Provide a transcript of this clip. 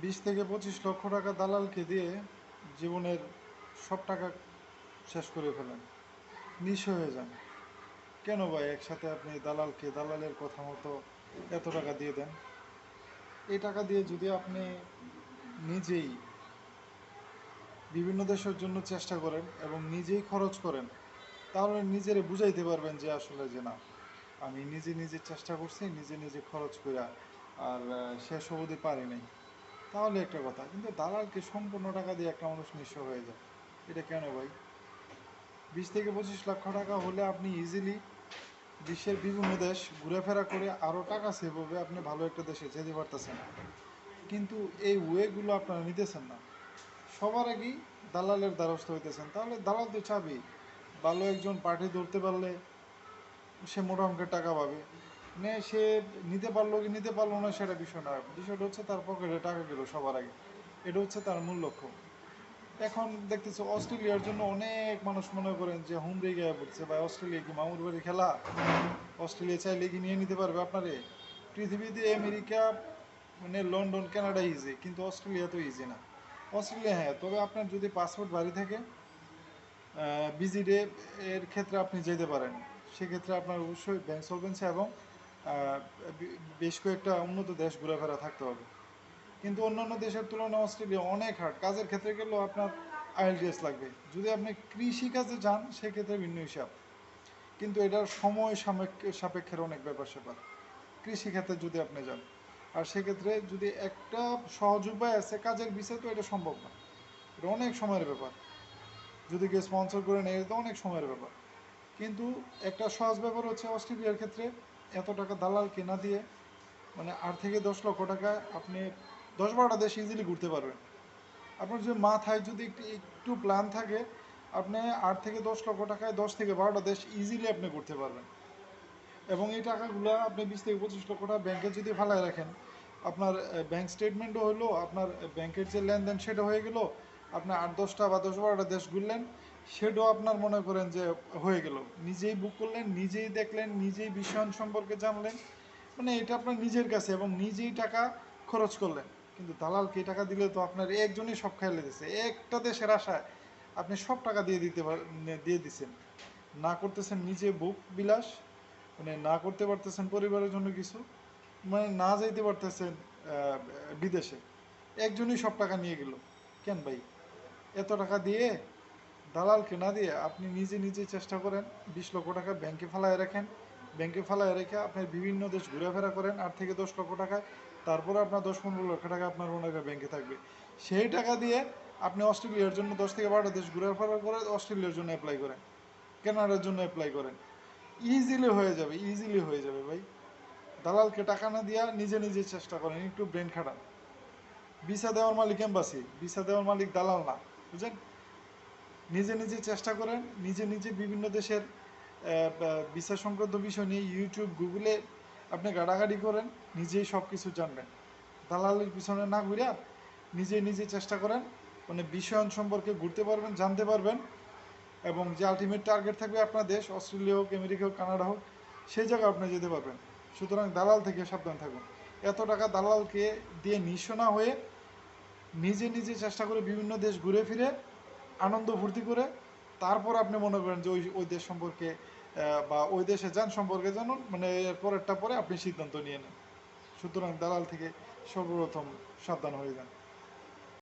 20 থেকে 25 লক্ষ টাকা দালালকে দিয়ে জীবনের সব টাকা শেষ করে ফেলেন, নিঃস্ব হয়ে যান। কেন ভাই একসাথে আপনি দালালের কথা মতো এত টাকা দিয়ে দেন? এই টাকা দিয়ে যদি আপনি নিজেই বিভিন্ন দেশের জন্য চেষ্টা করেন এবং নিজেই খরচ করেন, তাহলে নিজেরে বুঝাইতে পারবেন যে আসলে যে না, আমি নিজে নিজে চেষ্টা করছি, নিজে নিজে খরচ কইরা আর শেষ অবধি পারি নাই। তাহলে একটা কথা, কিন্তু দালালকে সম্পূর্ণ টাকা দিয়ে একটা মানুষ নিঃস্ব হয়ে যায়। এটা কেন ভাই? 20 থেকে 25 লক্ষ টাকা হলে আপনি ইজিলি বিশ্বের বিভিন্ন দেশ ঘুরেফেরা করে আরও টাকা সেভ হবে, আপনি ভালো একটা দেশে যেতে পারতেছেন। কিন্তু এই ওয়েগুলো আপনারা নিতেছেন না। সবার আগেই দালালের দ্বারস্থ হইতেছেন। তাহলে দালাল তো চাবি ভালো একজন পার্টি ধরতে পারলে সে মোটা অঙ্কের টাকা পাবে। মানে সে নিতে পারলো কি নিতে পারলো না সেটা বিষয় না, বিষয়টা হচ্ছে তার পকেটে টাকা গেল সবার আগে। এটা হচ্ছে তার মূল লক্ষ্য। এখন দেখতেছি অস্ট্রেলিয়ার জন্য অনেক মানুষ মনে করেন যে হুমড়ি গিয়ে পড়ছে, ভাই অস্ট্রেলিয়া কি মামুর বাড়ি খেলা? অস্ট্রেলিয়া চাইলে কি নিয়ে নিতে পারবে আপনারে? পৃথিবীতে আমেরিকা, মানে লন্ডন কানাডা ইজি, কিন্তু অস্ট্রেলিয়া তো ইজি না। অস্ট্রেলিয়া হ্যাঁ, তবে আপনার যদি পাসপোর্ট বাড়ি থাকে, ভিজিটে এর ক্ষেত্রে আপনি যেতে পারেন। সেক্ষেত্রে আপনার অবশ্যই ব্যাংক সলভেন্সি এবং বেশ কয়েকটা উন্নত দেশ ঘোরাফেরা থাকতে হবে। কিন্তু অন্যান্য দেশের তুলনায় অস্ট্রেলিয়া অনেক হার্ড। কাজের ক্ষেত্রে গেলেও আপনার আইএলটিএস লাগবে। যদি আপনি কৃষিকাজে যান সেক্ষেত্রে ভিন্ন হিসাব, কিন্তু এটার সময় সাপেক্ষের অনেক ব্যাপার স্যাপার। কৃষিক্ষেত্রে যদি আপনি যান, আর সেক্ষেত্রে যদি একটা সহজ উপায় আছে, কাজের বিষয় তো এটা সম্ভব না, এটা অনেক সময়ের ব্যাপার। যদি কেউ স্পন্সর করে নেয় এটা তো অনেক সময়ের ব্যাপার। কিন্তু একটা সহজ ব্যাপার হচ্ছে অস্ট্রেলিয়ার ক্ষেত্রে এত টাকা দালাল কেনা দিয়ে, মানে 8 থেকে 10 লক্ষ টাকায় আপনি 10-12টা দেশ ইজিলি ঘুরতে পারবেন। আপনার যদি মাথায় যদি একটু প্ল্যান থাকে, আপনি 8 থেকে 10 লক্ষ টাকায় 10 থেকে 12টা দেশ ইজিলি আপনি ঘুরতে পারবেন। এবং এই টাকাগুলো আপনি 20 থেকে 25 লক্ষ টাকা ব্যাংকে যদি ফালায় রাখেন, আপনার ব্যাংক স্টেটমেন্টও হলো, আপনার ব্যাংকের যে লেনদেন সেটা হয়ে গেল, আপনি 8-10টা বা 10-12টা দেশ ঘুরলেন, সেটাও আপনার মনে করেন যে হয়ে গেল। নিজেই বুক করলেন, নিজেই দেখলেন, নিজেই বিশ্বায়ন সম্পর্কে জানলেন, মানে এটা আপনার নিজের কাছে, এবং নিজেই টাকা খরচ করলেন। কিন্তু দালালকে টাকা দিলে তো আপনার একজনই সব খাইলে দিচ্ছে, একটা দেশের আশায় আপনি সব টাকা দিয়ে দিচ্ছেন। না করতেছেন নিজে বুক বিলাস, মানে না করতে পারতেছেন পরিবারের জন্য কিছু, মানে না যাইতে পারতেছেন বিদেশে, একজনই সব টাকা নিয়ে গেল। কেন ভাই? এত টাকা দিয়ে দালালকে না দিয়ে আপনি নিজে নিজে চেষ্টা করেন, 20 লক্ষ টাকা ব্যাংকে ফালায় রাখেন। ব্যাংকে ফালায় রেখে আপনি বিভিন্ন দেশ ঘোরাফেরা করেন 8 থেকে 10 লক্ষ টাকায়। তারপরে আপনার 10-15 লক্ষ টাকা আপনার মনে করেন ব্যাংকে থাকবে। সেই টাকা দিয়ে আপনি অস্ট্রেলিয়ার জন্য 10 থেকে 12টা দেশ ঘোরাফেরা করে অস্ট্রেলিয়ার জন্য অ্যাপ্লাই করেন, কানাডার জন্য অ্যাপ্লাই করেন। ইজিলি হয়ে যাবে, ইজিলি হয়ে যাবে ভাই। দালালকে টাকা না দিয়া নিজে নিজে চেষ্টা করেন, একটু ব্রেন খাটান। ভিসা দেওয়ার মালিক এম্বাসি, ভিসা দেওয়ার মালিক দালাল না, বুঝলেন? নিজে নিজে চেষ্টা করেন, নিজে নিজে বিভিন্ন দেশের ভিসা সংক্রান্ত বিষয় নিয়ে ইউটিউব গুগলে আপনি ঘাটাঘাটি করেন, নিজেই সব কিছু জানবেন। দালালের পিছনে না ঘুরিয়া নিজে নিজে চেষ্টা করেন, মানে বিষয়ান সম্পর্কে ঘুরতে পারবেন, জানতে পারবেন, এবং যে আলটিমেট টার্গেট থাকবে আপনার দেশ, অস্ট্রেলিয়া হোক, আমেরিকা হোক, কানাডা হোক, সেই জায়গায় আপনি যেতে পারবেন। সুতরাং দালাল থেকে সাবধান থাকুন। এত টাকা দালালকে দিয়ে নিঃস্ব না হয়ে নিজে নিজে চেষ্টা করে বিভিন্ন দেশ ঘুরে ফিরে আনন্দ ফুর্তি করে তারপর আপনি মনে করেন যে ওই ওই দেশ সম্পর্কে বা ওই দেশে যান সম্পর্কে জানুন, মানে এর পরেরটা পরে আপনি সিদ্ধান্ত নিয়ে নেন। সুতরাং দালাল থেকে সর্বপ্রথম সাবধান হয়ে যান।